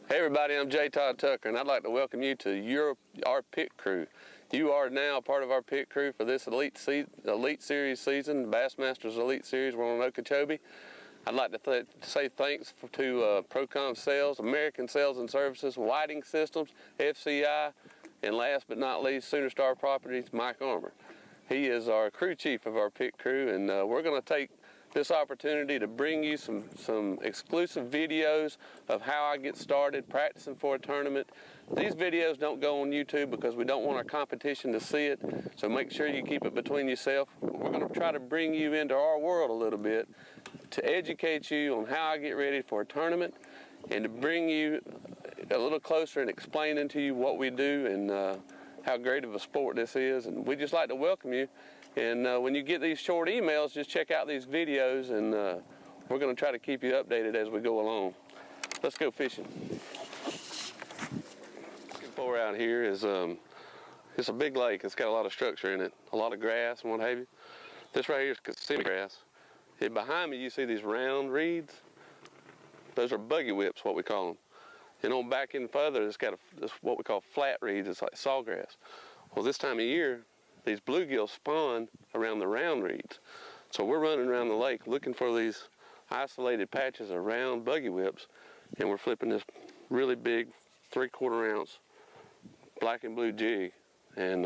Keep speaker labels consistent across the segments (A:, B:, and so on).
A: Hey everybody, I'm J. Todd Tucker, and I'd like to welcome you to our pit crew. You are now part of our pit crew for this Elite Series season, Bassmasters Elite Series. We're on Okeechobee. I'd like to say thanks to Procom Sales, American Sales and Services, Whiting Systems, FCI, and last but not least, Sooner Star Properties, Mike Armour. He is our crew chief of our pit crew, and we're going to take this opportunity to bring you some exclusive videos of how I get started practicing for a tournament. These videos don't go on YouTube because we don't want our competition to see it, so make sure you keep it between yourself. We're going to try to bring you into our world a little bit to educate you on how I get ready for a tournament and to bring you a little closer and explaining to you what we do and how great of a sport this is. And we'd just like to welcome you. And when you get these short emails, just check out these videos, and we're going to try to keep you updated as we go along. Let's go fishing. Looking for out here is it's a big lake. It's got a lot of structure in it, a lot of grass and what have you. This right here is Kissimmee grass. And behind me, you see these round reeds. Those are buggy whips, what we call them. And on back in further, it's got this what we call flat reeds. It's like sawgrass. Well, this time of year, these bluegills spawn around the round reeds. So we're running around the lake looking for these isolated patches of round buggy whips, and we're flipping this really big 3/4 ounce black and blue jig. And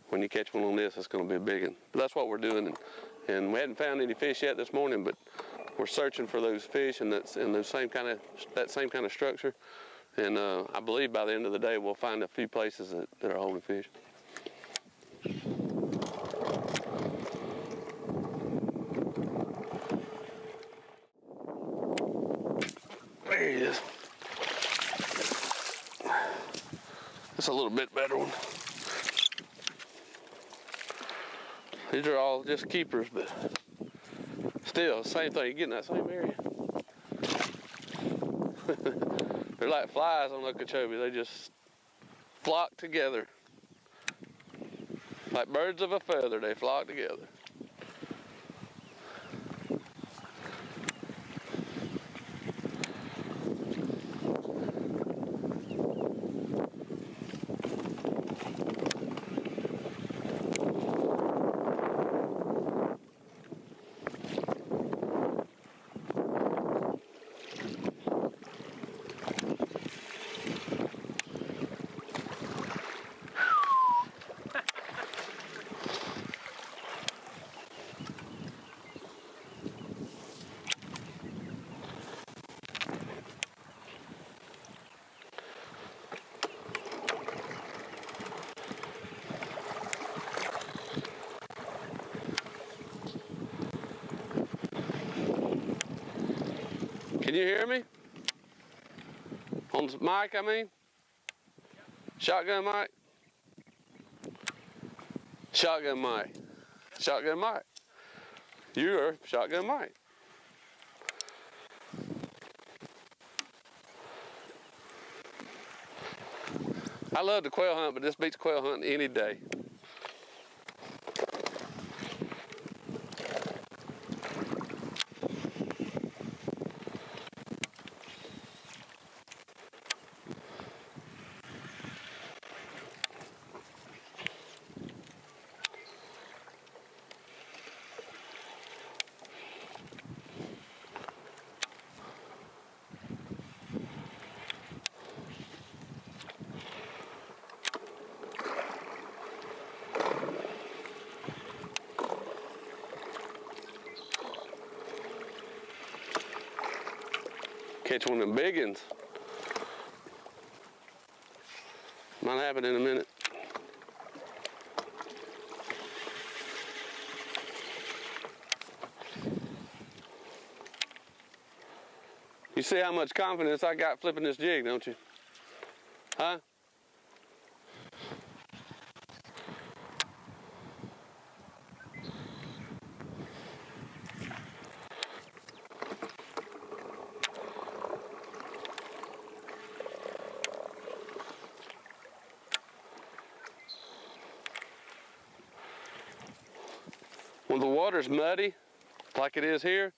A: when you catch one on this, it's going to be a big one. But that's what we're doing, and we hadn't found any fish yet this morning, but we're searching for those fish and that same kind of structure. And I believe by the end of the day, we'll find a few places that are holding fish. There he is. That's a little bit better one. These are all just keepers, but still, same thing. You get in that same area. They're like flies on Okeechobee. They just flock together. Like birds of a feather, they flock together. Can you hear me? On the mic, I mean? Shotgun mic? Shotgun mic. Shotgun mic. You're shotgun mic. I love the quail hunt, but this beats quail hunting any day. Catch one of them big ones. Might happen in a minute. You see how much confidence I got flipping this jig, don't you? Huh? When the water's muddy, like it is here,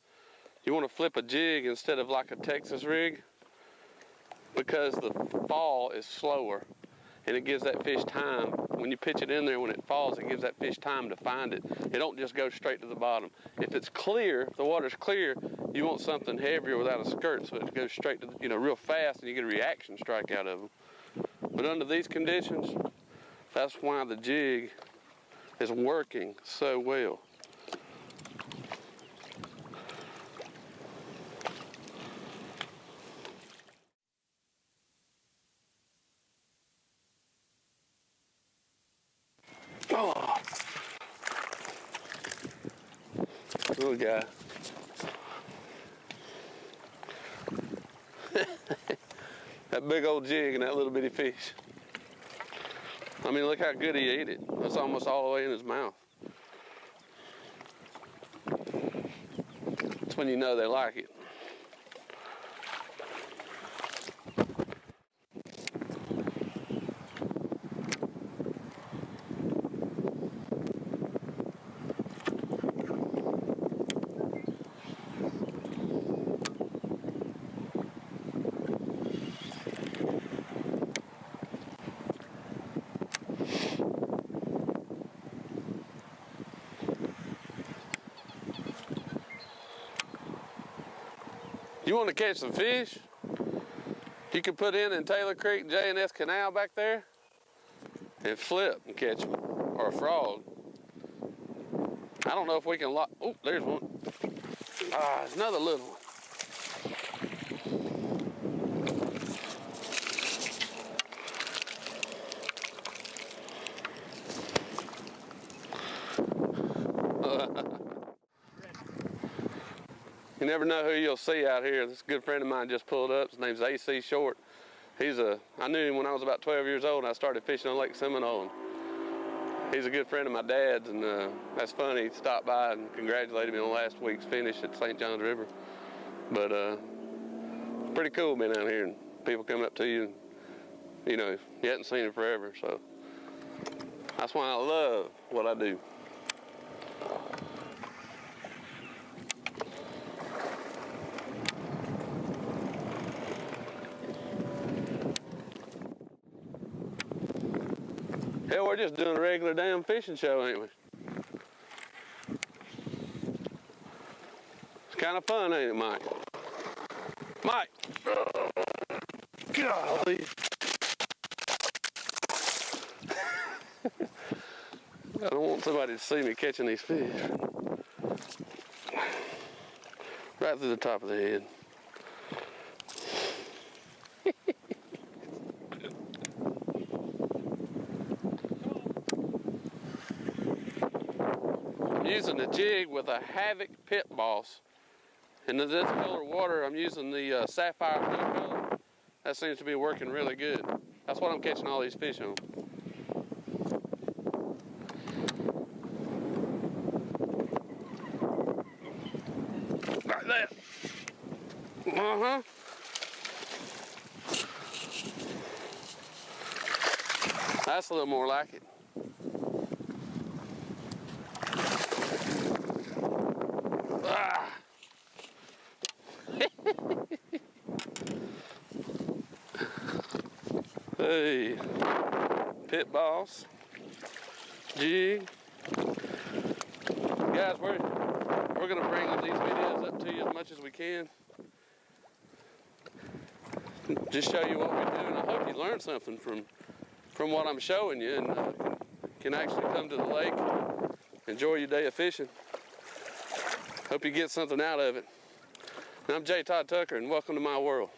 A: you want to flip a jig instead of like a Texas rig. because the fall is slower and it gives that fish time. When you pitch it in there, when it falls, it gives that fish time to find it. It don't just go straight to the bottom. If it's clear, if the water's clear, you want something heavier without a skirt so it goes straight to, real fast and you get a reaction strike out of them. But under these conditions, that's why the jig is working so well. Oh, little guy. That big old jig and that little bitty fish. I mean, look how good he ate it. That's almost all the way in his mouth. That's when you know they like it. You want to catch some fish? You can put in Taylor Creek, J&S Canal back there and flip and catch them, or a frog. I don't know if we can lock. Oh, there's one. Ah, there's another little one. You never know who you'll see out here. This good friend of mine just pulled up. His name's AC Short. I knew him when I was about 12 years old and I started fishing on Lake Seminole. He's a good friend of my dad's, and that's funny. He stopped by and congratulated me on last week's finish at St. Johns River. But pretty cool being out here and people come up to you and, you hadn't seen him forever. So that's why I love what I do. Hell, we're just doing a regular damn fishing show, ain't we? It's kind of fun, ain't it, Mike? Mike! Golly! I don't want somebody to see me catching these fish. Right through the top of the head. Using the jig with a Havoc Pit Boss. And in this color water, I'm using the sapphire blue color. That seems to be working really good. That's what I'm catching all these fish on. Like that. Uh-huh. That's a little more like it. Hey, Pit Boss, jig. Guys, we're gonna bring these videos up to you as much as we can. Just show you what we do, and I hope you learned something from what I'm showing you, and can actually come to the lake, enjoy your day of fishing. Hope you get something out of it. And I'm J. Todd Tucker, and welcome to my world.